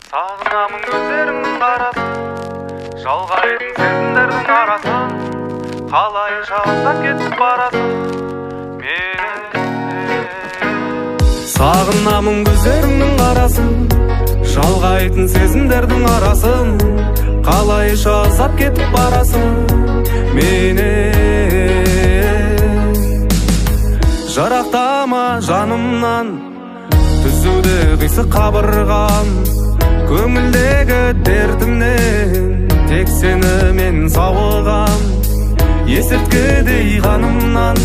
Сағынамын көздеріңнің қарасын, жалғайтын сезімдердің арасын, қалайша ұзап кетіп барасың мені. Сағынамын көздеріңнің қарасын, жалғайтын сезімдердің арасын, қалайша ұзап кетіп барасың мені. Жарақтама жанымнан, түзуде қисық қабырған, көңілдегі дертімнен тек сені мен сауығам. Есірткідей қанымнан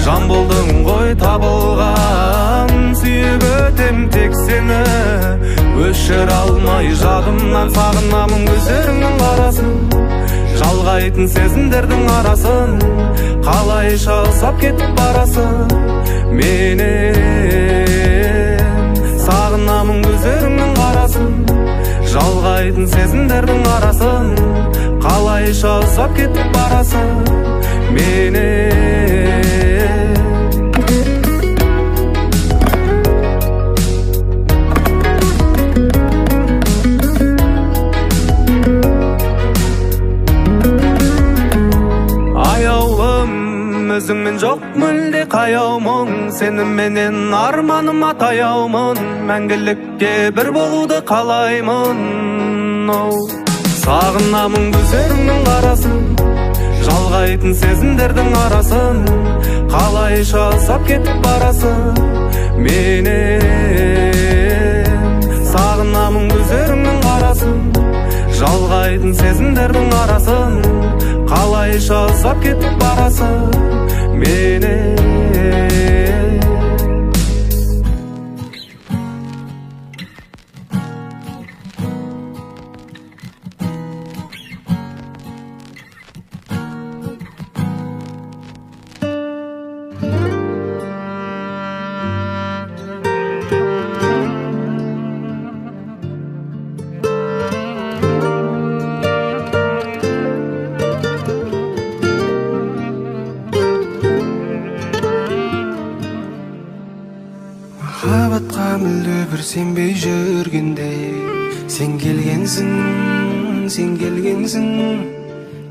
жан болдың ғой табылған, сүйіп өтем тек сені, өшір алмай жадымнан. Сағынамын көздеріңнің қарасын, жалғайтын сезімдердің арасын, қалайша ұзап кетіп барасың менен. Сағынамын көздеріңнің қарасын, жалғайтын сезімдердің арасын, қалайша ұзап кетіп барасың менен. Өзіңмен жоқ мүлде қаяумын, сеніменен арманым атаяумын, мәңгілікке бір болуды қалаймын. Сағынамын көздеріңнің қарасын, жалғайтын сезімдердің арасын, қалайша ұзап кетіп барасың менен. Сағынамын көздеріңнің қарасын, жалғайтын сезімдердің арасын, қалайша ұзап кетіп барасың менен. Махаббатқа мүлде бір сенбей жүргенде, сен келгенсің, сен келгенсің.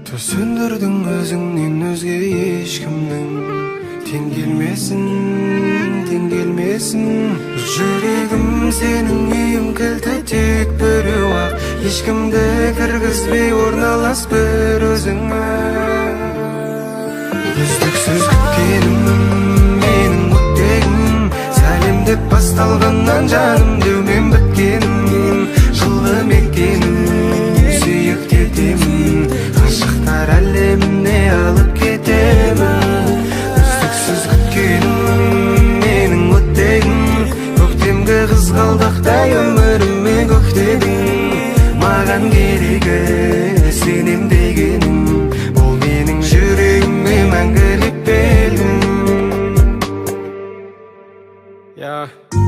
Түс сөндірдің өзіңнен өзге ешкімнің тең келмесін, тең келмесін. Жүрегім сенің үйің кілті тек біреу ақ, ешкімді кіргізбей орналас бір өзіңе. Үздіксіз күткенім менің өттегім, сәлем деп басталғаннан жаным деумен біткенім, жылы мекенім, сүйік кетемін, ғашықтар әлеміне алып кетемін. Үздіксіз күткенім менің өттегім, көктемгі қызғалдақтай өміріме көктедің. Маған керегі сенем дегенім, ол менің жүрегіме мәңгілік белгім.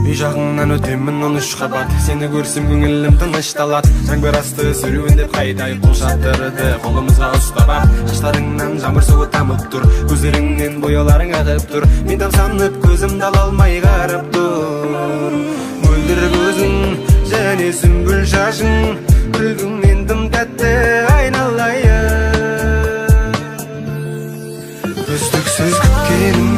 Үй жағыңнан өтемін 13 қабат, сені көрсем көңілім тынышталат. Жаңбыр асты сүруіндеп қайтай қол шаттырды қолымызға ұстап. Шаштарыңнан жаңбыр суы тамып тұр, көздеріңнен бояуларың ағып тұр. Мен тамсанып көзімді ала алмай қарап тұр. Мөлдір көзің және сүмбіл шашың, күлкіңнен тым тәтті айналайын. Үздіксіз күткенім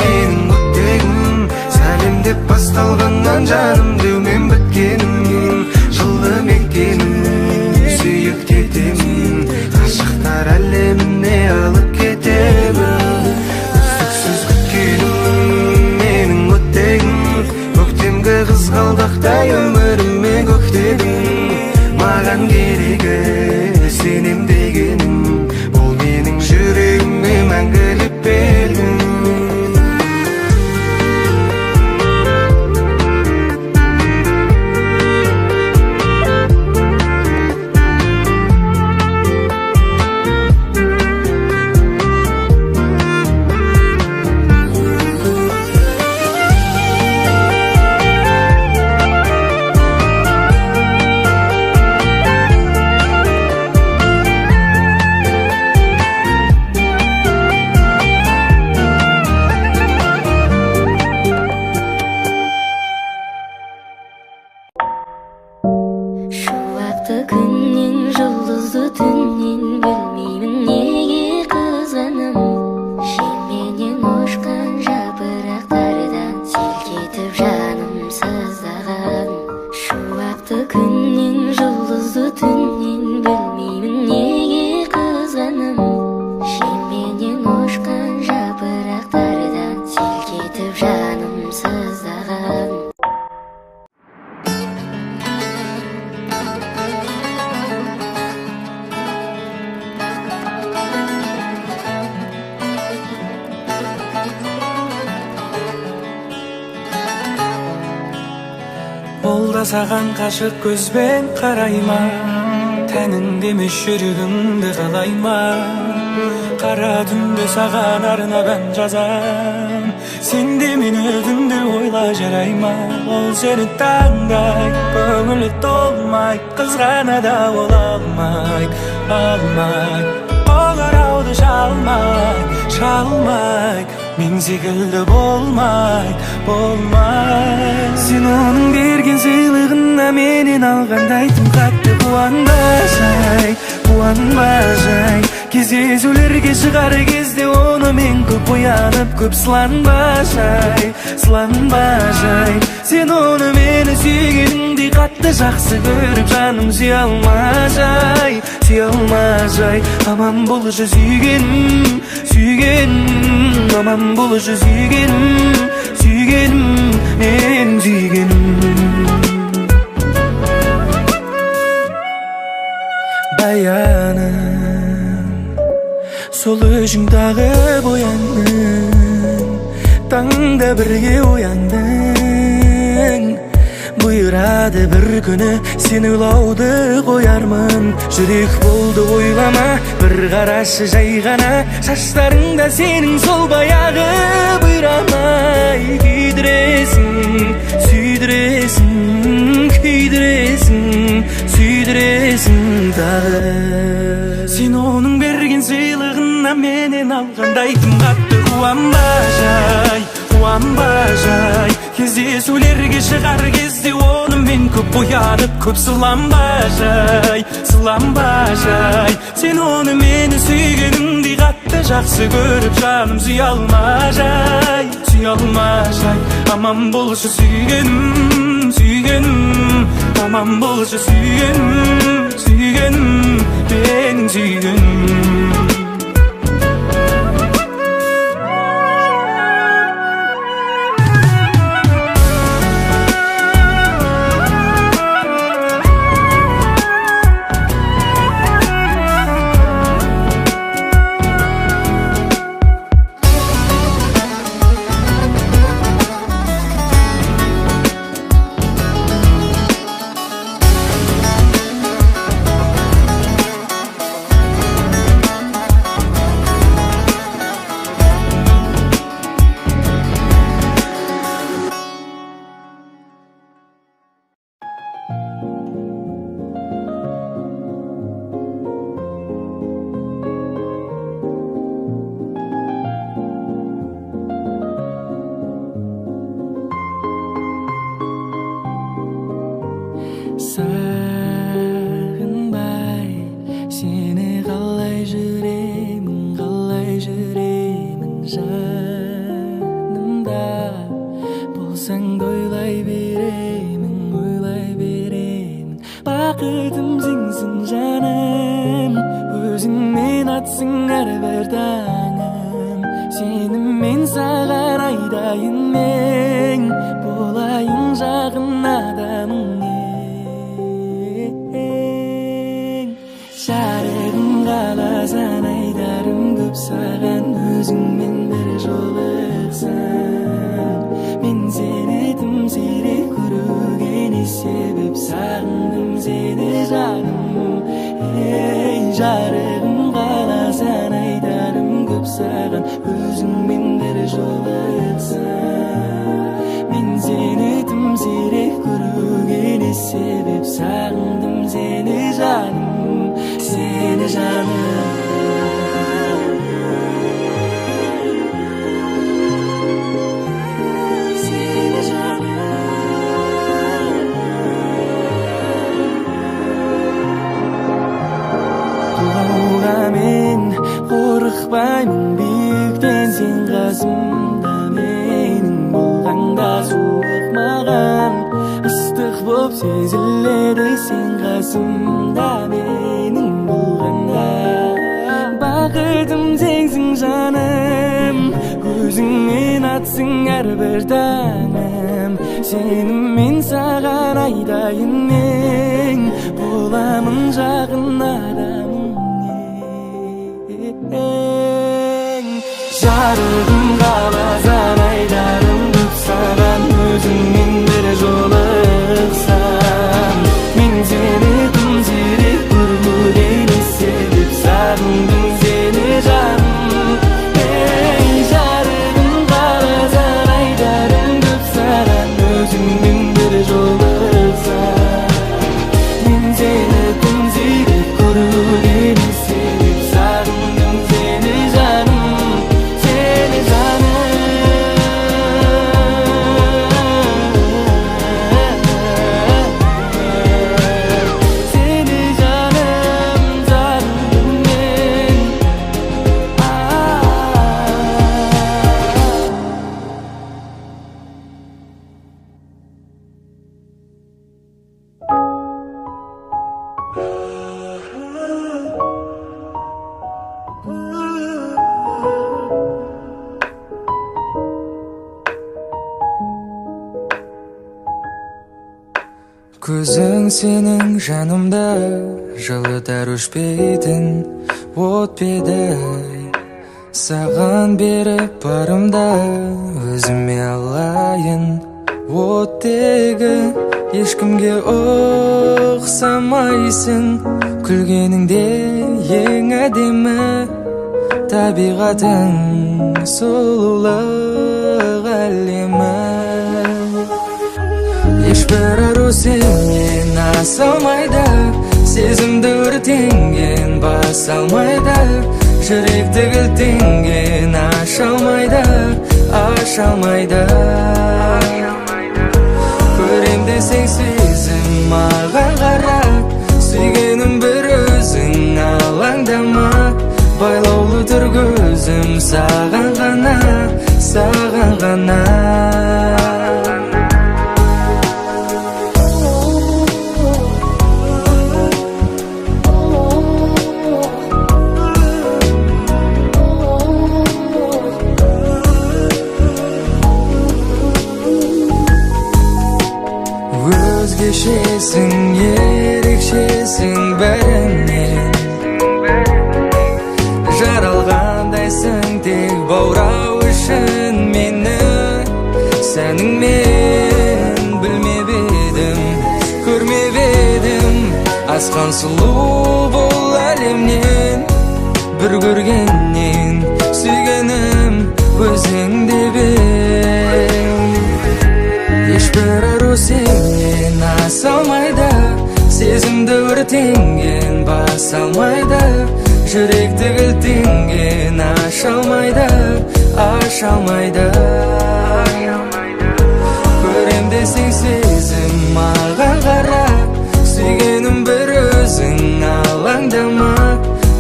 менің өттегім, сәлем деп басталғаннан жаным деумен біткенім, жылы мекенім, сүйік кетемін, ғашықтар әлеміне алып кетемін. Үздіксіз күткенім менің өттегім, көктемгі қызғалдақтай өміріме көктедің. Маған керегі сенем дегенім, ол менің жүрегіме мәңгілік белгім. Шуақты күннен, жұлдызды түннен білмеймін неге қызғаным. Желменен ұшқан жапырақтардан селкетіп жаным сыздаған. Шуақты күннен, жұлдызды түннен білмеймін неге қызғаным. Желменен ұшқан жапырақтардан селкетіп жаным сыздаған. Ол да саған қашық көзбен қарайма, тәніңде емес жүрегіңді қалайма. Қара түнде саған арнап ән жазам, сен де мені түнде ойла жарайма. Ол сені таңдай, көңілі толмай, қызғана да ол алмай. Қоңырауды шалмай, мен секілді болмай. Сен оның берген сыйлығына менен алғандай тым қатты қуанбай. Кездесулерге шығар кезде оны мен көп оянып, көп сыланбай. Сен оны мені сүйгеніңдей қатты жақсы көріп, жаным сүйе алмай. Аман болшы сүйгенім, аман болшы сүйгенім, мен сүйгенім. Баяным, сол өзің тағып ояндың, таңда бірге ояндың. Бұйырады бір күні сен ойлауды қоярмын. Жүрек болды ойлама, бір қарашы жай ғана. Шаштарыңда сенің сол баяғы бұйрамай. Сүйдіресің тағы. Сен оның берген сыйлығына менен алғандай тым қатты қуанбай. Кездесулерге шығар кезде оны мен көп оянып, көп сыланбай. Сен оны мені сүйгеніңдей қатты жақсы көріп, жаным сүйе алмай. Аман болшы сүйгенім, аман болшы сүйгенім, менің сүйгенім. Сағынбай сені қалай жүремін жанымда болсаң да ойлай беремін. Бақытым сенсің жаным, өзіңмен атсың әрбір таңым. Сеніммен саған айдайын мен, болайын жақын адамың. Жарығым қаласаң айтарым көп саған, өзіңмен бір жолықсаң. Мен сені тым сирек көруге не себеп, сағындым сені жаным. Жарығым қаласаң айтарым көп саған, өзіңмен бір жолықсаң. Мен сені тым сирек көруге не себеп, сағындым сені жаным. Seni canım, seni canım. қасымда менің болғанда суық маған ыстық боп сезіледі сен қасымда менің болғанда бақытым сенсің жаным көзіңнен атсың әрбір таңым сеніммен саған айтайын мен боламын жақын адамың жарығым қаласаң айтарым көп саған өзіңмен бір жолықсам мен сені тым сирек көрмеген себеп сағындым сені жаным жарығым қаласаң айтарым көп саған өзіңмен бір жолықсам мен сені тым сирек көрмеген себеп сағындым сені жаным көзің сенің жанымда жылытар өшпейтін от педі саған беріп барымда өзіме алайын оттегі ешкімге ұқсамайсың күлгеніңде ең әдемі табиғатың сұлулық әлемі ешбір ару сенен аса алмайды сезімді өртенген баса алмайды жүректі кілттенген аша алмайды көрем десең сезім маған қара сүйгенім бір өзің алаңдама байлаулы тұр көзім саған ғана өзгешесің ерекшесің бәрінен жаралғандайсың тек баурау үшін мені сәніңмен білмеп едім көрмеп едім асқан сұлу бұл әлемнен бір көргеннен сүйгенім өзің деп ең ешбір ару сенен аса алмайды сезімді өртенген баса алмайды жүректі кілттенген аша алмайды көрем десең сезім маған қара сүйгенім бір өзің алаңдама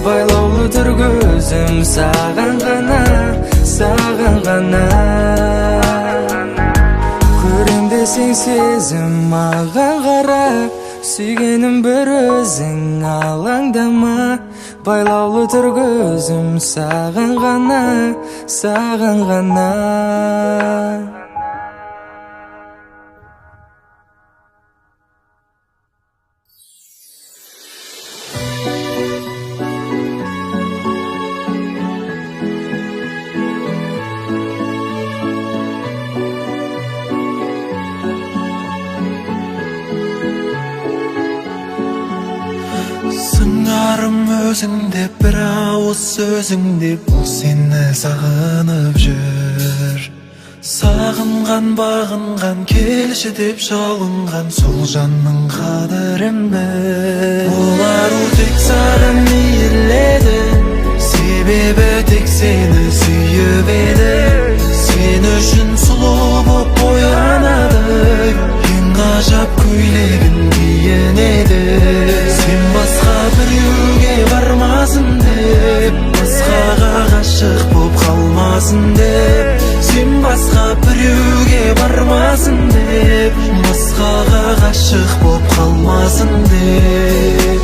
байлаулы тұр көзім саған ғана көрем десең сезім маған қара сүйгенім бір өзің алаңдама байлаулы тұр көзім саған ғана сыңарым өзің деп бір ауыз сөзің деп ол сені сағынып жүр сағынған бағынған келші деп жалынған сол жанның қадірін біл ол ару тек саған мейірледі себебі тек сені сүйіп еді сен үшін сұлу боп боянады ең ғажап көйлегін киінеді сен басқа біреуге бармасын деп басқаға ғашық боп қалмасын деп қалмасын деп.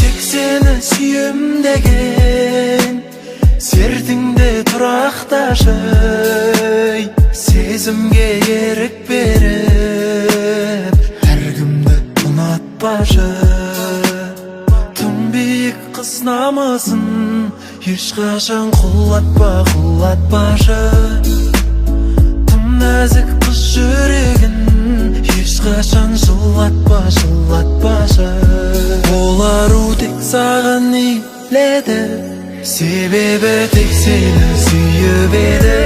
Тек сені сүйем деген сертіңде тұрақташы, сезімге ерік беріп әркімді ұнатпашы. Тым биік қыз намысын ешқашан құлатпашы. Тым нәзік қыз жүрегін ешқашан жылатпашы. Ол ару тек саған иледі, себебі тек сені сүйіп еді.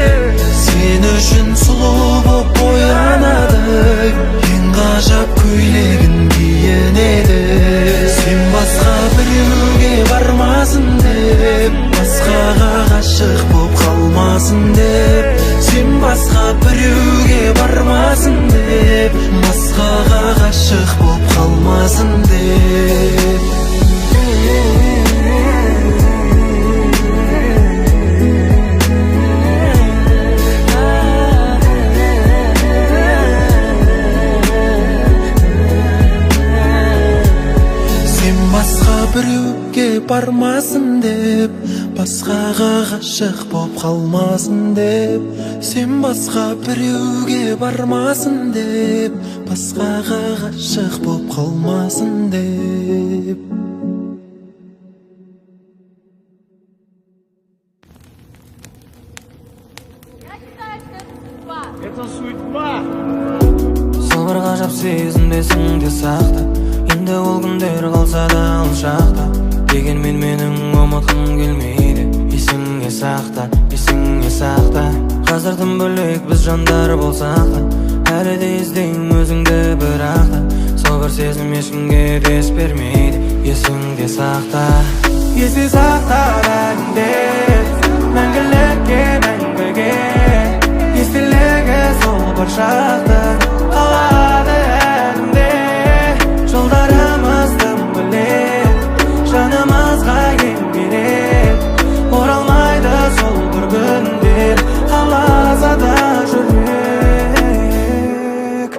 Сен үшін сұлу боп боянады, ең ғажап көйлегін киінеді. Сен басқа біреуге бармасын деп, басқаға ғашық боп қалмасын деп. Сен басқа біреуге бармасын деп, басқаға ғашық боп қалмасын деп. Басқа біреуге бармасын деп, басқаға ғашық боп қалмасын деп. Сен басқа біреуге бармасын деп, басқаға ғашық боп қалмасын деп. Сол бір ғажап сезімдесің де сақта, енді ол күндер қалса да алшақта. Дегенмен менің ұмытқым келмейді, есіңе сақта. Қазір тым бөлек біз жандар болсақ та, әлі де іздеймін өзіңді бірақ та. Сол бір сезім ешкімге дес бермейді, есіңде сақта. Есте сақта бәрінде, мәңгілікке мәңгіге. Естелігі сол бір шақты қалады әлімде. Жолдарымыз тым бөлек, жанымызға ең керек. Оралмайды сол бір күндер, қаласа да жүрек.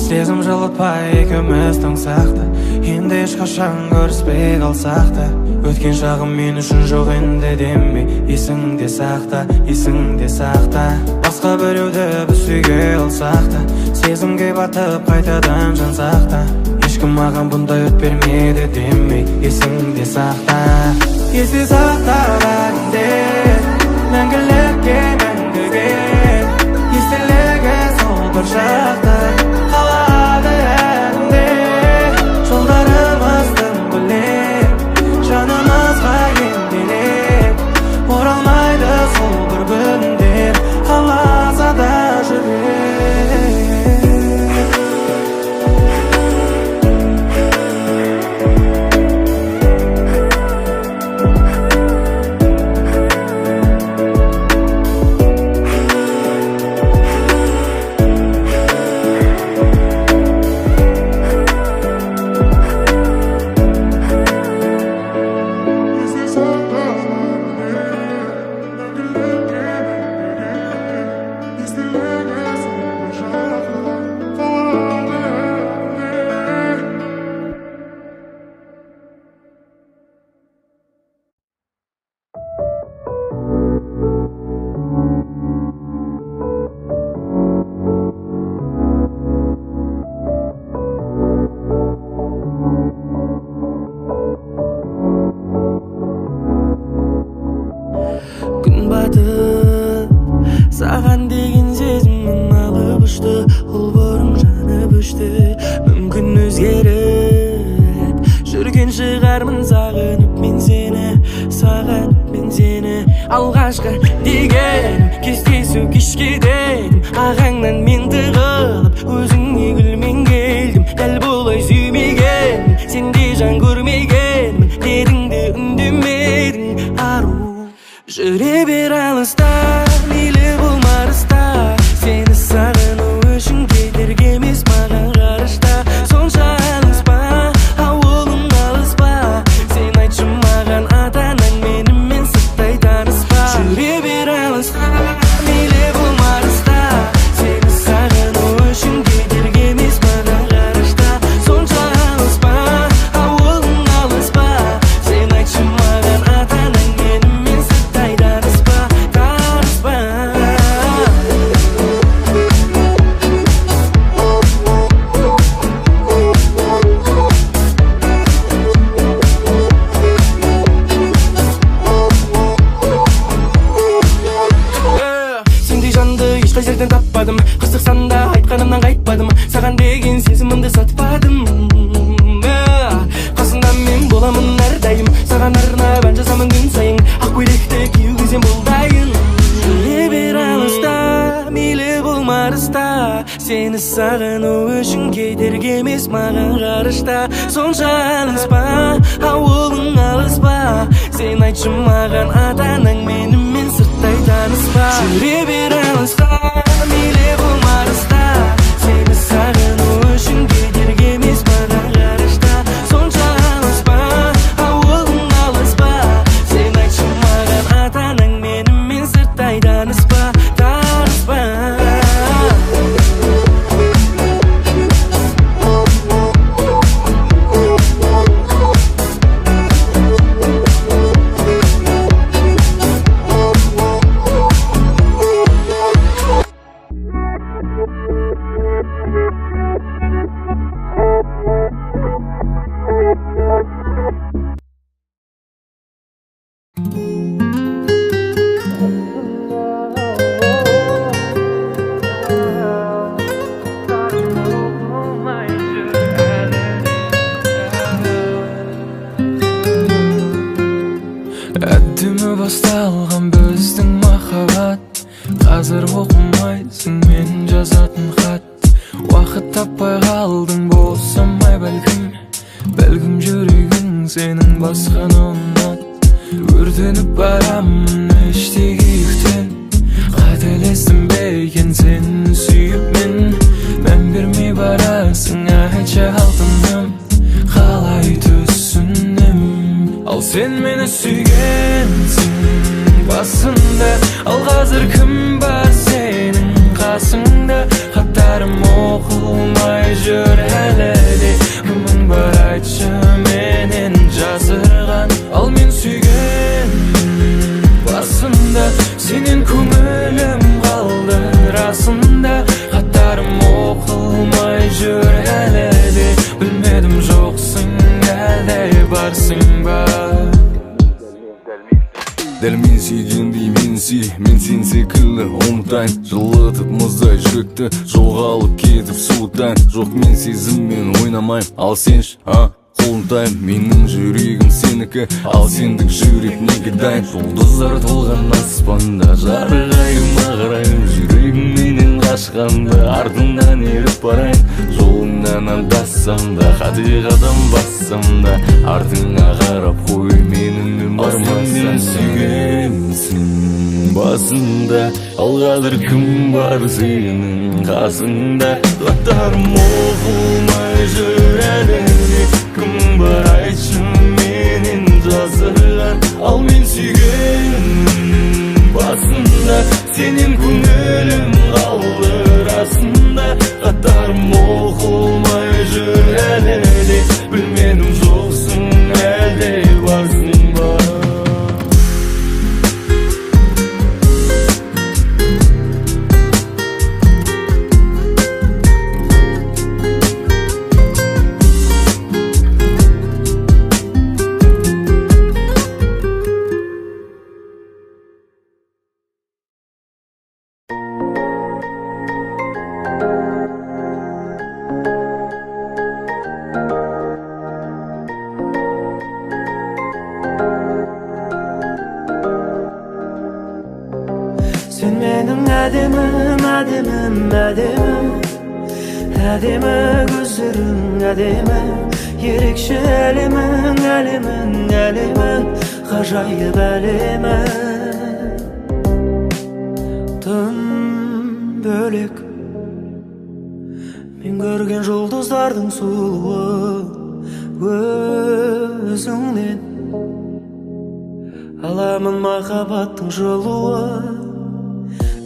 Сезім жылытпай екеуміз тыңсақ та, енді ешқашан көріспей қалсақ та. Өткен шағым мен үшін жоқ енді демей, есіңде сақта. Басқа біреуді біз сүйге алсақ та, сезімге батып қайтадан жансақ та. Ешкім маған бұндай өт бермеді демей, есіңде сақта. Есте сақта бәрінде, мәңгілікке мәңгіге. Естелігі сол бір шақты қалады әлімде. Жолдарымыз тым бөлек, жанымызға ең керек. Оралмайды сол бір күндер, қаласа да жүрек. Саған деген сезімім алып ұшты, ол бұрын жанып өшті. Мүмкін өзгеріп жүрген шығармын, сағынып мен сені. Алғашқы деген кездесу кешке дедім, ағаңнан мен тығылып өзіңе гүлмен келдім. Дәл болай сүймеген, сенде жан көрмегенмін, дедің де үндемедің. Ару жүре бер алыста, мейлі болмарыста. Сені сағыну үшін кедергі емес маған ғарышта. Сонша алыспа, ауылым алыспа. Сен айтшы маған ата-анаң менімен сырттай таныспа. Жүре бер алыста, мейлі болмарыста. Сені деген сезімімді сатпадым. Қасыңда мен боламын әрдайым, саған арнап ән жазамын күн сайын. Ақ көйлекті кию кезем бұл дайын. Жүре бер алыста, мейлі болмарыста, сені сағыну үшін кедергі емес маған ғарышта. Сонша алыспа, ауылың алыспа, сен айтшы маған ата-анаң менімен сырттай таныспа. Жүре бер алыста, мейлі болмарыста, сені сағыну үшін кедергі емес маған ғарышта. Сонша алыспа, ауылың алыспа, сен айтшы маған ата-анаң менімен сырттай таныспа. Әддімі басталған біздің махаббат, қазір оқымайсың мен жазатын хат. Уақыт таппай қалдың болсамай бәлкім жүрегің сенің басқаны ұнат. Өртеніп барамын іштегі күйіктен, қателестім бе екен сені сүйіп мән бермей барасың, айтшы алтыным қалай түсінем. Ал сен мені сүйгенсің басында, ал қазір кім бар сенің қасыңда? Хаттарым оқылмай жүр әлі де, кімің бар айтшы менен жасырған? Ал мен сүйгенмін басында, сенен көңілім қалды расында. Хаттарым оқылмай жүр әлі де, білмедім жоқсың әлде барсың ба? Дәл мен сүйгендей мен сүй, мен сен секілді ұмытайын. Жылытып мұздай жүректі, жоғалып кетіп суытайын. Жоқ мен сезіммен ойнамайым, ал сенші, қолымтайым. Менің жүрегім сенікі, ал сендік жүрек неге дайын? Жұлдыздар толған аспанда жарығайым ағырайым, жүрегім менен қашқанда артыңнан еріп барайын. Жолыңнан адассам да, қате қадам бассам да, артыңа қарап қой менің бармасам. Сүйгенсің басында, ал қазір кім бар сенің қасыңда? Хаттарым оқылмай жүр әлі де, кім бар айтшы менен жасырған? Ал мен сүйгенмін басында, сенен көңілім қалды расында. Хаттарым оқылмай жүр әлі де, білмедім жоқсың әлде барсың ба? Сен менің әдемім, әдемім, әдемім, әдемі көздерің әдемі, ерекше әлемің, әлемің, әлемің, ғажайып әлемі. Тым бөлек мен көрген жұлдыздардың сұлуы өзіңнен. Аламын махаббаттың жылуы,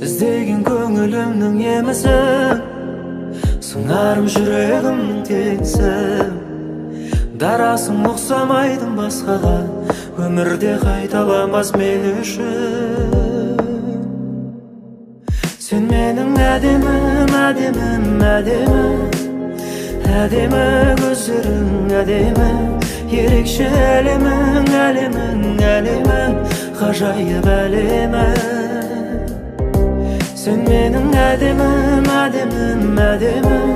іздеген көңілімнің емісің, сыңарым жүрегімнің теңсің. Дарасың ұқсамайдың басқаға, өмірде қайталамас мен үшін. Сен менің әдемім, әдемім, әдемім, әдемі көздерің әдемі, ерекше әлемің, әлемің, әлемің, ғажайып әлемі. Сен менің әдемім, әдемім, әдемім,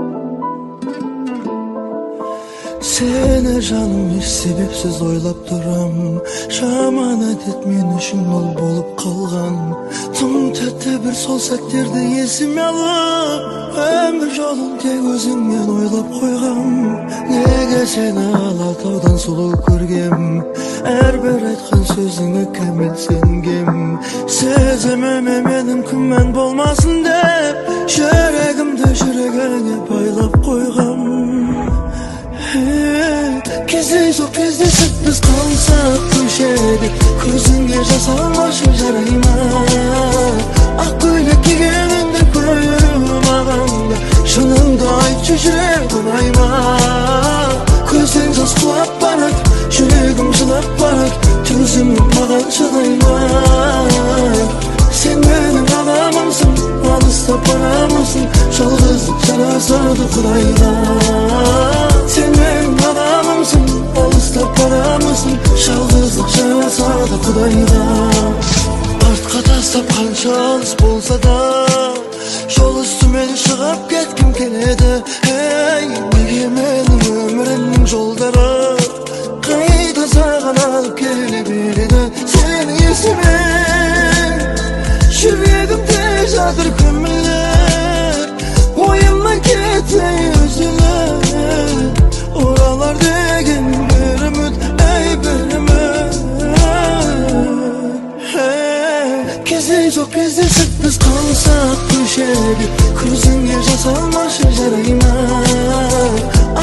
Seni canım hiç sebepsiz oylap duram. Жаман әдет мен үшін ол болып қалған. Тым тәтті бір сол сәттерді есіме алып, өмір жолын тек өзіңмен ойлап қойғам. Неге сені Алатаудан сұлу көргем, әрбір айтқан сөзіңе кәміл сенгем. Сезіміме менің күмән болмасын деп, жүрегімді жүрегіңе байлап қойғам. Кездейсоқ кездесіп біз қалсақ көшеде, көзіңе жас алмашы жарай ма? Ақ көйлек кигеніңді көру маған да, шыныңды айтшы жүрек ұнай ма? Көзің жас құлап барады, жүрегім жылап барады, төзімім маған шыдай ма? Сен менің адамымсың, алыстап барамысың, жалғыздық жарасады құдайға. Сен менің адамымсың, алыстап барамысың, жалғыздық жарасады құдайға. Артқа тастап қанша алыс болса да, жол үстімен шығып кеткім келеді. Неге менің өмірімнің жолдары қайда саған алып келе береді? Сенің есімен жүрегімде жатыр көмілер, ойымнан кетпей үзілер. Оралар деген бір үміт, бір үміт. Кездейсоқ кездесіп біз қалсақ көшеде, көзіңе жас алмашы жарай ма?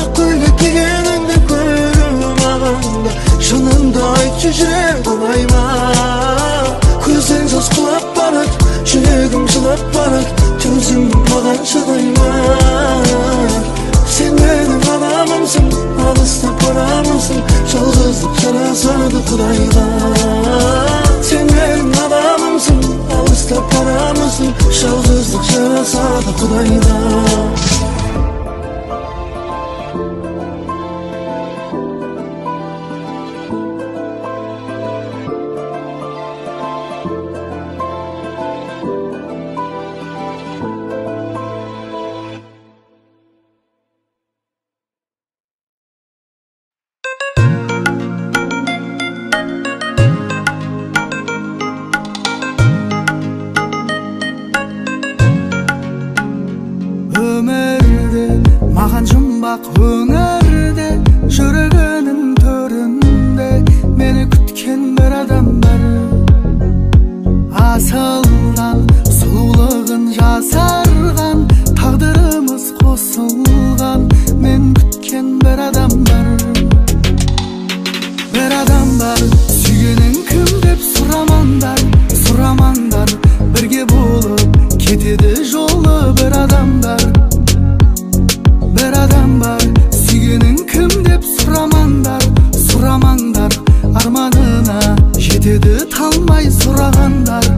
Ақ көйлек кигеніңді көру маған да, шыныңды айтшы жүрек ұнай ма? Көзің жас құлап барады, жүрегім жылап барады, төзімім маған шыдай ма? Сен менің адамымсың, алыстап барамысың, жалғыздық жарасады құдайға. Сен менің адамымсың, алыстап барамысың, жалғыздық жарасады құдайға. Маған жұмбақ өңірде, жүрегінің төрінде мені күткен бір адам бар. Асылдан сұлулығын жасарған, тағдырымыз қосылған, мен күткен бір адам бар. Бір адам бар, сүйгенің кім деп сұрамаңдар, сұрамаңдар. Бірге болып кетеді жолы бір адамдар. Bir adam var, sүйгенің кім деп сұрамаңдар, сұрамаңдар. Арманына жетеді талмай сұрағандар.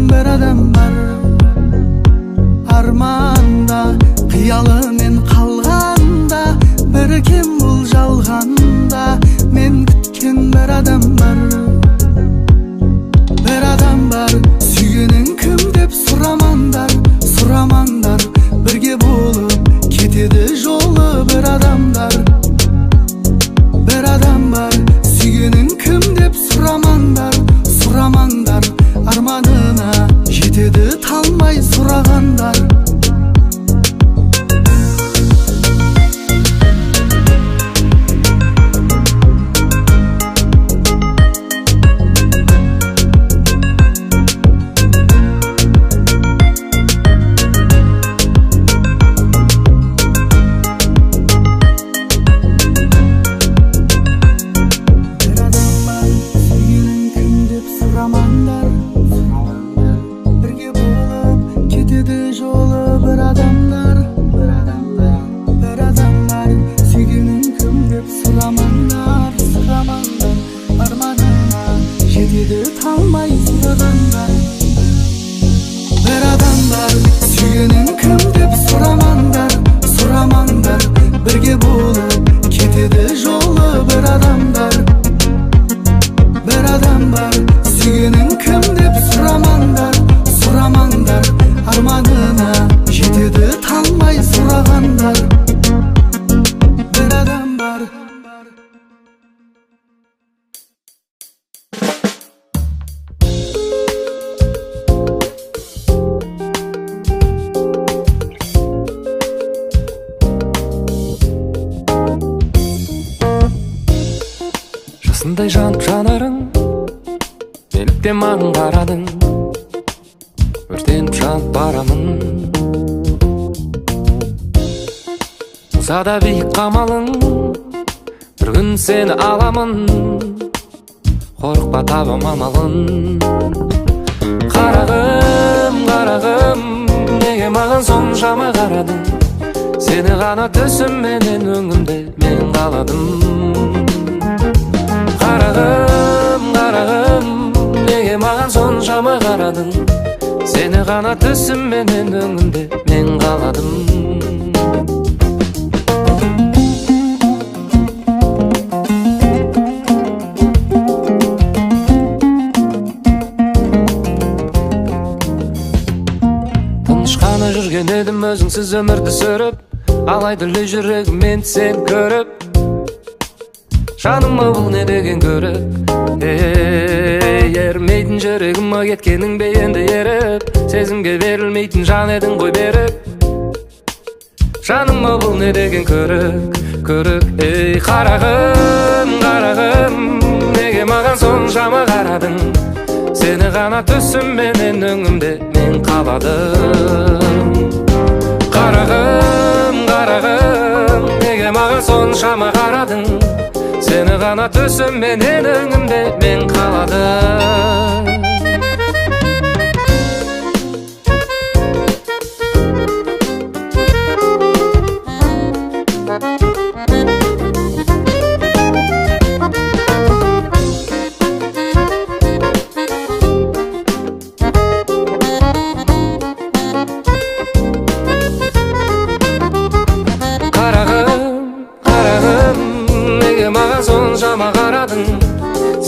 Bir adam var, арманда, қиялымен қалғанда, бір кем бұл жалғанда, мен күткен бір адам бар. Bir adam var, сүйгенің кім деп сұрамаңдар, сұрамаңдар. Бірге болып кетеді жолы бір адамдар. Bir adam var, сүйгенің кім деп сұрамаңдар, сұрамаңдар. Арманына жетеді талмай сұрағандар. Birge болып кетеді жол бар, бір адам бар. Жасындай жанып жанарың, неліктен маған қарадың? Өртеніп жанып барамын. Болса биік қамалың, бір күн сені аламын. Қорықпа, табам амалын. Қарағым, қарағым, неге маған соншама қарадың? Сені ғана түсімменен өңімде мен қаладым. Қарағым, қарағым, неге маған соншама қарадың? Сені ғана түсімменен өңімде мен қаладым. Тыныш қана жүрген едім өзіңсіз өмірді сүріп, алайда жүрегім мен сен көріп. Жаныма бұл не деген көрік? Ермейтін жүрегіма кеткенің бе енді еріп? Сезімге берілмейтін жан едің ғой беріп. Жаныма бұл не деген көрік? Көрік, қарағым, қарағым, неге маған соншама қарадың? Сені ғана түсімменен өңімде мен қаладым. Қарағым, қарағым, неге маған соншама қарадың? Сені ғана түсімменен өңімде мен қаладым.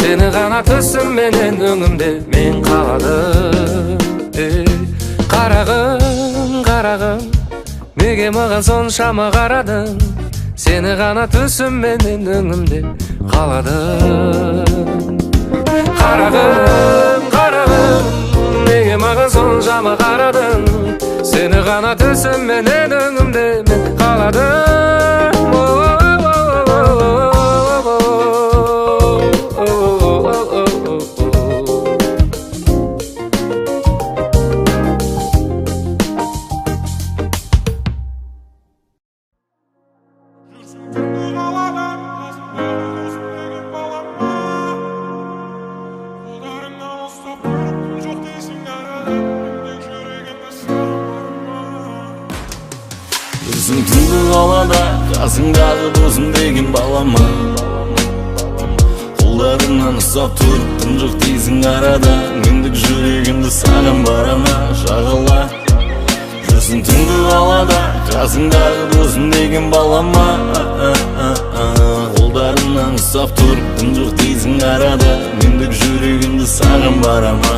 Сені ғана түсімменен өңімде мен қаладым. Қарағым, қарағым, неге маған соншама қарадың? Сені ғана түсімменен өңімде қаладым. Қарағым, қарағым, неге маған соншама қарадың? Сені ғана түсімменен өңімде мен қаладым. Жүрсің түнгі қалада, қасыңдағы досым деген балама. Қолдарыңнан ұстап тұрып тым жоқ дейсің арада. Мендік жүрегімді саған барама жағала. Жүрсің түнгі қалада, қасыңдағы досым деген балама. Қолдарыңнан ұстап тұрып тым жоқ дейсің арада. Мендік жүрегімді саған барама.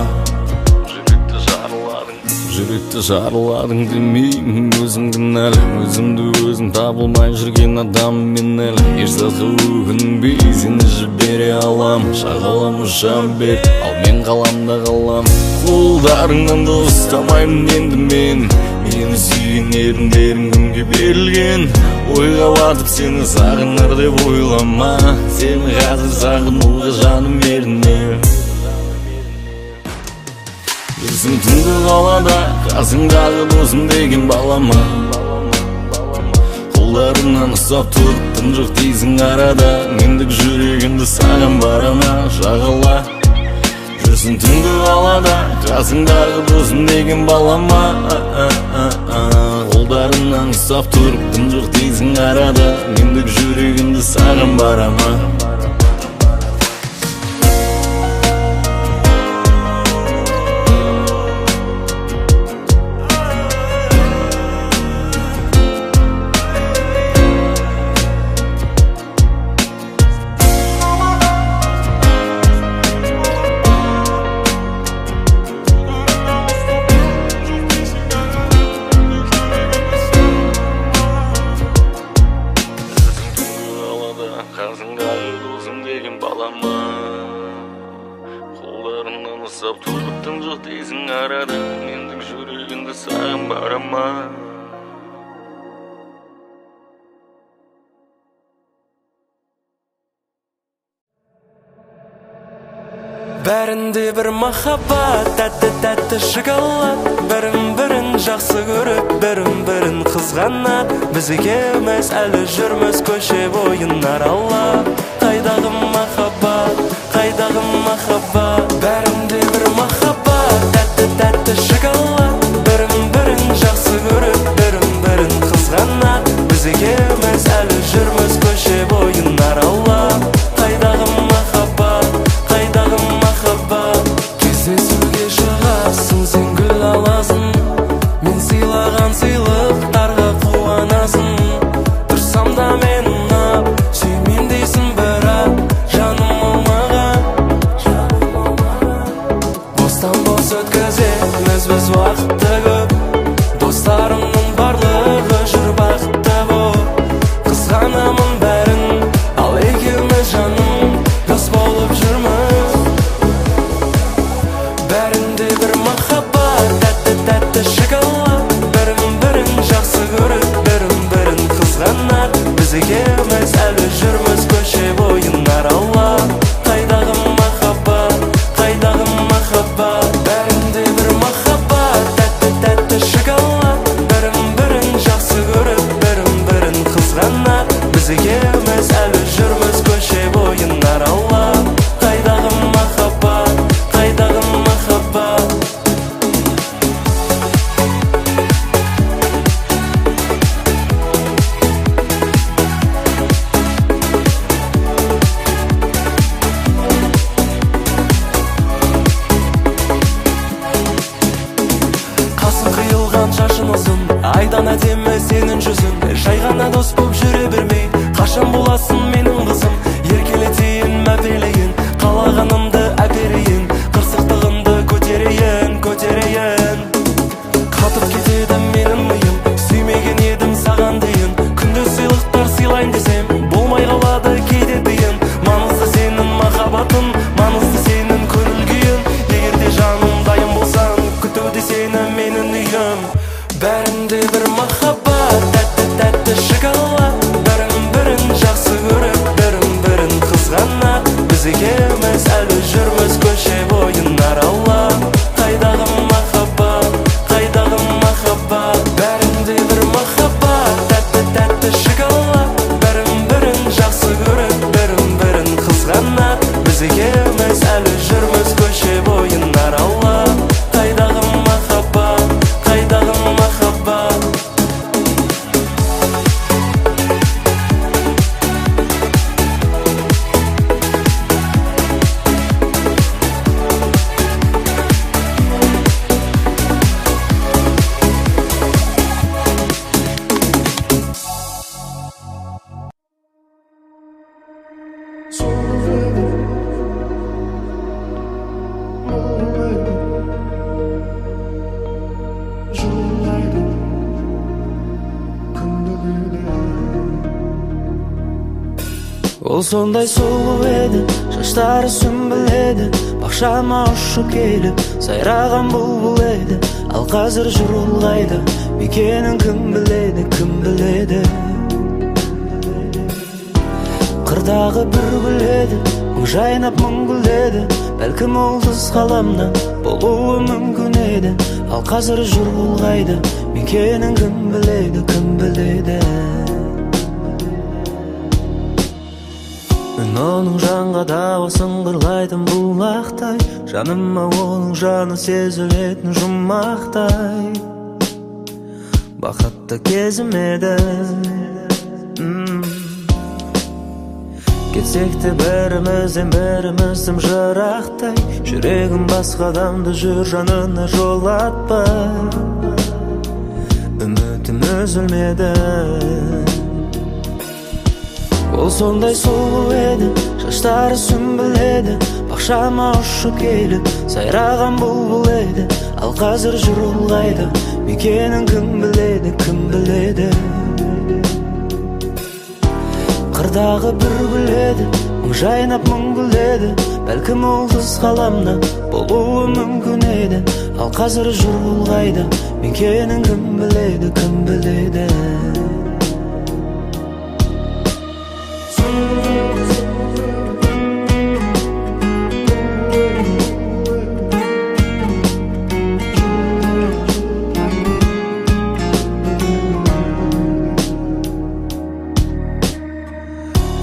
Жүректі жарыладың демеймін, өзім кінәлі. Өзімді өзім табылмай жүрген адам мен әлі. Ешзатқа өкінбей сені жібере алам. Шағалам ұшам бер, ал мен қаламда қалам. Қолдарыңнан да ұстамаймын енді мен. Мені сүйген еріндерің күнге берілген. Ойға батып сені сағыныр деп ойлама. Сені қазір сағынуға жаным еріне. Жүрсің түнгі қалада, қасыңдағы досым деген балама. Қолдарыңнан ұстап тұрып тым жоқ дейсің арада. Мендік жүрегімді саған барама жағала. Жүрсің түнгі қалада, қасыңдағы досым деген балама. Қолдарыңнан ұстап тұрып тым жоқ дейсің арада. Мендік жүрегімді саған барама. Жазынған досым деген балама қолдарымнан ұстап тұрдықтың жоқ дейсің арада мендік жүрегімді саған барама Бәрінде бір махаббат, тәтті шоколад Бірін-бірін жақсы көріп, бірін-бірін қызғанат Біз екеуміз әлі жүрміз көше бойын аралап Қайдағы махаббат, қайдағы махаббат Бәрінде бір махаббат, тәтті шоколад Бірін-бірін жақсы көріп, бірін-бірін қызғанат Біз екеуміз әлі жүрміз көше бойын аралап Қайдағы махаббат, қайдағы махаббат Кездесуге шығасың, сен гүл аласың Мен сыйлаған сыйлықтарға қуанасың Тұрсам да мен ұнап, сүймейм дейсің бірақ Жаным ол маған Бостан-бос өткіземіз біз уақытты көп Достарымның барлығы жүр бақытты боп Қызғанамын бәрін, ал екеуміз жаным дос болып жүрміз Бәрінде бір махаббат, тәтті шоколад Бірін-бірін жақсы көріп, бірін-бірін қызғанат Біз екеуміз әлі жүрміз көше бойын аралап Қайдағы махаббат, қайдағы махаббат Бәрінде бір махаббат, тәтті шоколад Бірін-бірін жақсы көріп, бірін-бірін қызғанат Біз екеуміз әлі жүрміз көше бойын аралап Қайдағы махаббат, қайдағы махаббат Қасың қиылған шашың ұзын Айдан әдемі сенің жүзің Жай ғана дос боп жүре бермей Қашан боласың менің қызым Еркелетейін, мәпелейін Қалағанымды әперейін Қырсықтығымды көтерейін Қатып кетеді менің миым Сүймеген едім саған дейін Күнде сыйлықтар сыйлайын десем Болмай қалады кейде дейін Маңызды сенің махаббатың Маңызды сенің көңіл күйің Егерде жаным дайын болсаң Күтуде сені менің үйім Бәрінде бір махаббат, тәтті шоколад Бірін-бірін жақсы көріп, бірін-бірін қызғанат Біз екеуміз әлі жүрміз көше бойын аралап Қайдағы махаббат, қайдағы махаббат Бәрінде бір махаббат, тәтті шоколад Бірін-бірін жақсы көріп, бірін-бірін қызғанат Біз екеуміз әлі жүрміз көше бойын аралап Қайдағы махаббат, қайдағы махаббат Ол сондай сұлу еді, шаштары сүмбіл еді Бақшама ұшып келіп, сайраған бұлбұл еді Ал қазір жүр ол қайда, мекенін кім біледі Қырдағы бір гүл еді, мың жайнап мың гүл еді Бәлкім ол қыз қаламнан болуы мүмкін еді Ал қазір жүр ол қайда, мекенін кім біледі Мен оның жанға дауысын қырлайтын бұлақтай Жаныма оның жаны сезілетін жұмақтай Бақытты кезім еді Кетсек те бірімізден бірімізден жырақтай Жүрегім басқа адамды жүр жанына жолатпай Үмітім үзілмеді Ол сондай сұлу еді, шаштары сүмбіл еді Бақшама ұшып келіп, сайраған бұлбұл еді Ал қазір жүр ол қайда, мекенін кім біледі қырдағы бір гүледі, мың жайнап мың гүледі. Бәлкім ол қыз ғаламда болуы мүмкін еді. Ал қазір жүр ол қайда, мекенін кім біледі, кім біледі.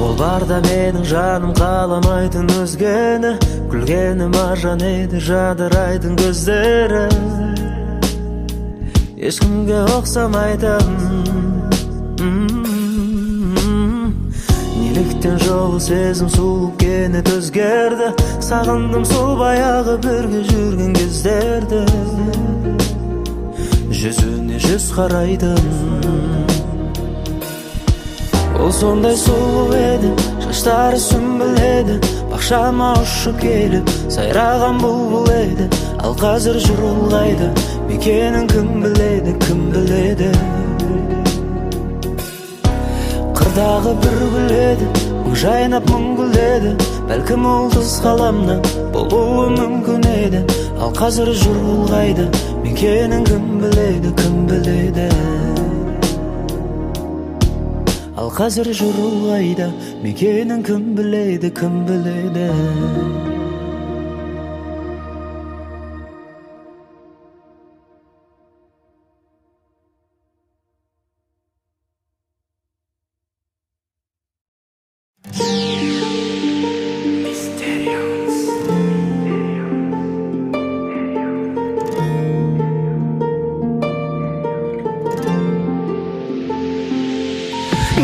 Ол барда менің жаным қаламайтын өзгені, күлгені маржан еді жадырайтын көздері. Ешкімге ұқсамайтын, неліктен жолы сезім сұлу кенет өзгерді. Сағындым сол баяғы бірге жүрген кездерді. Жүзіне жүз қарайтын, ол сондай сұлу еді, шаштары сүмбіл еді. Бақшама ұшып келіп сайраған бұлбұл еді. Ал қазір жүр ол қайда, мекенін кім біледі, кім біледі. Қырдағы бір гүл еді, мың жайнап мың гүледі. Бәлкім ол қыз ғаламда болуы мүмкін еді. Ал қазір жүр ол қайда, мекенін кім біледі, кім біледі. Ал қазір жүр ол қайда, мекенін кім біледі, кім біледі.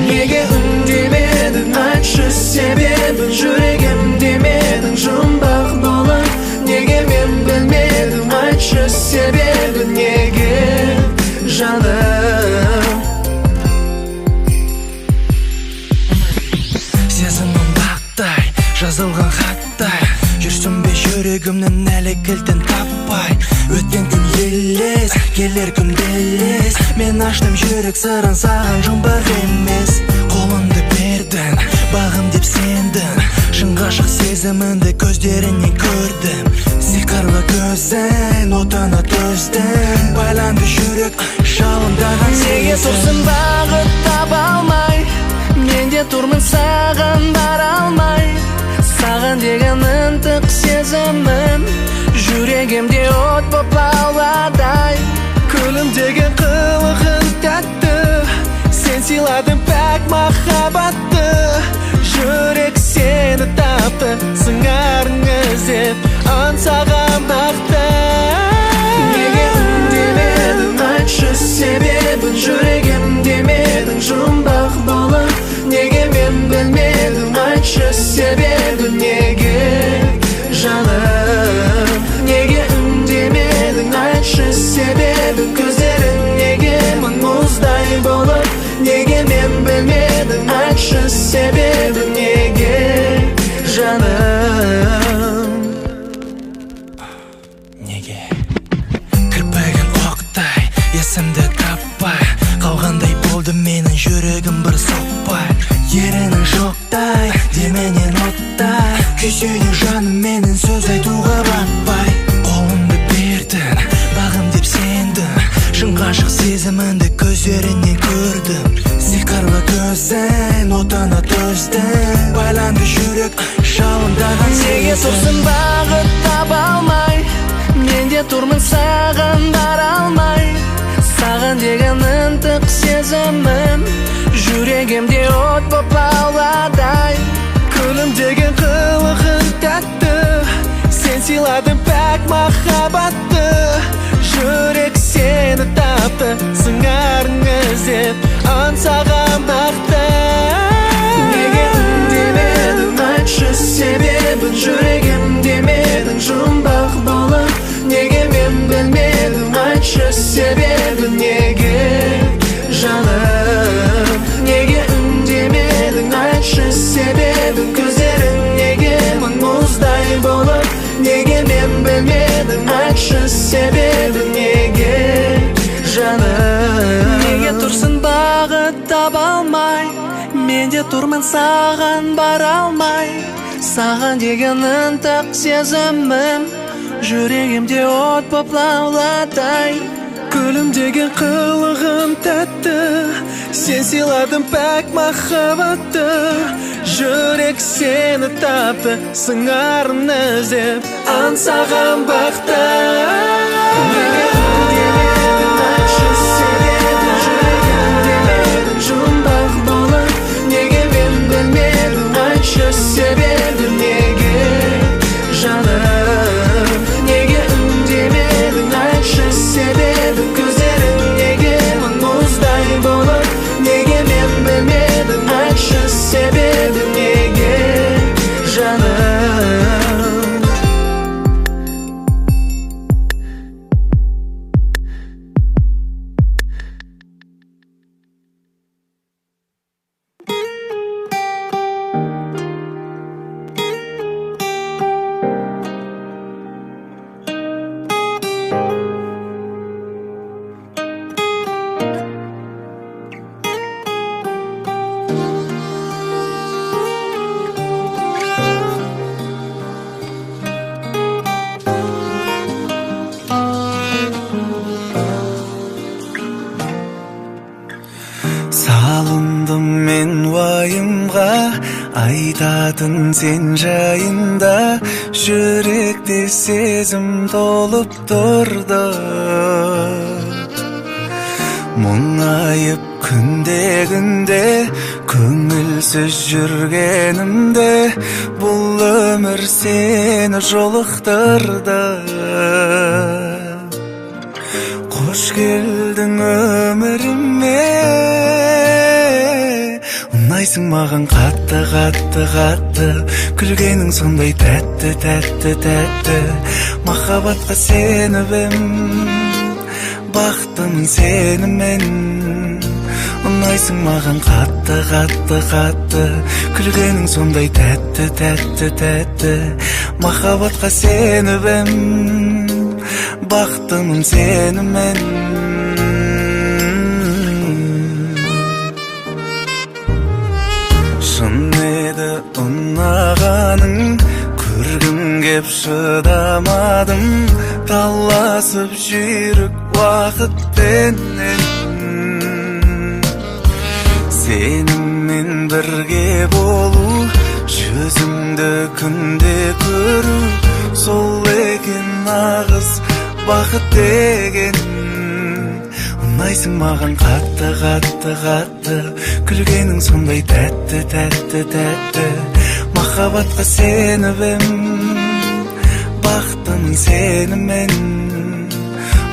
Неге үндемедің, айтшы себебін. Жүрегімде менің жұмбақ болып. Неге мен білмедім, айтшы себебін. Неге жаным сезімім бақтай, жазылған хаттай. Жүрсің бе жүрегімнің әлі кілтін таппай. Өткен күн елес, келер күн белес. Мен аштым жүрек сырын саған жұмбақ емес. Қолыңды бердің, бағым деп сендің. Шын ғашық сезіміңді көздерінен көрдім. Сиқырлы көзің, отына төздің. Байланды жүрек, жалындаған неге тұрсың бағыт таба алмай? Мен де тұрмын саған бара алмай. Саған деген ынтық сезімім жүрегімде от боп лауладай. Күлімдеген қылығын тәтті, сен сыйладың пәк махаббатты. Жүрек сені тапты, сыңарың іздеп аңсаған нақты. Неге үндемедің, айтшы себебін. Жүрегімде менің жұмбақ болып. Неге мен білмедім, айтшы себебін. Неге жаным, неге үндемедің, айтшы себебін. Көздерің неге мың мұздай болып. Неге мен білмедім, айтшы себебін. Неге жаным, неге кірпігін оқтай, есімді таппай. Қалғандай болды менің жүрегім бір соқпай. Ерінің жоқтай, деменен оттай. Күйсене жаным менің сөз айтуға батпай. Қолымды бердің, бағым деп сендің. Шын ғашық сезіміңді көздерінен көрдім. Сиқырлы көзің, отына төздің. Байланды жүрек, жалындаған неге тұрсың бағыт таба алмай? Мен де тұрмын саған бара алмай. Саған деген ынтық сезімім жүрегімде от боп лауладай. Күлімдеген қылығын тәтті, сен сыйладың пәк махаббатты. Жүрек сені тапты, сыңарың іздеп аңсаған нақты. Неге үндемедің, айтшы себебін. Жүрегімде менің жұмбақ болып. Неге мен білмедім, айтшы себебін. Неге жаным, неге үндемедің, айтшы себебін. Көздерің неге мың мұздай болып. Неге мен білмедім, айтшы себебін. Неге жаным, неге тұрсың бағыт таба алмай? мен де тұрмын саған бара алмай, саған деген ынтық сезімім жүрегімде от боп лаулатай. Күлімдеген қылығым тәтті, сен сыйладың пәк махаббатты. Жүрек сені тапты, сыңарын іздеп аңсаған бақты. Неге үндемедің, айтшы себебін, жүрегімде жұмбақ болып. Неге мен білмедім, айтшы себебін, неге жаным. Неге үндемедің, айтшы себебін, көздерің неге мұздай болып. Неге мен білмедім, айтшы себебін, неге жаным. Салындым мен уайымға, айтатын сен жайында. Жүректе сезім толып тұрды, мұңайып күнде-күнде. Көңілсіз жүргенімде бұл өмір сені жолықтырды. Қош келдің өміріме, ұнайсың маған қатты, қатты, қатты. Күлгенің сондай тәтті, тәтті, тәтті. Махаббатқа сеніп ем, бақыттымын сенімен. Ұнайсың маған қатты, қатты, қатты. Күлгенің сондай тәтті, тәтті, тәтті. Махаббатқа сеніп ем, бақыттымын сенімен. Шын еді ұнағаның, көргім кеп шыдамадым. Таласып жүйрік уақытпенен, сеніммен бірге болу, жүзіңді күнде көру. Сол екен нағыз бақыт деген. Ұнайсың маған қатты, қатты, қатты. Күлгенің сондай тәтті, тәтті, тәтті. Махаббатқа сеніп ем, бақыттымын сенімен.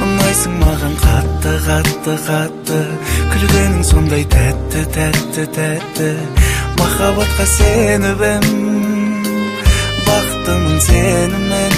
Ұнайсың маған қатты, қатты, қатты. Күлгенің сондай тәтті, тәтті, тәтті. Махаббатқа сеніп ем, бақыттымын сенімен.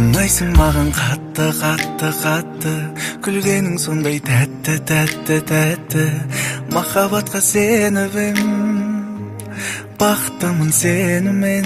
Ұнайсың маған қатты, қатты, қатты. Күлгенің сондай тәтті, тәтті, тәтті. Махаббатқа сеніп ем, бақыттымын сенімен.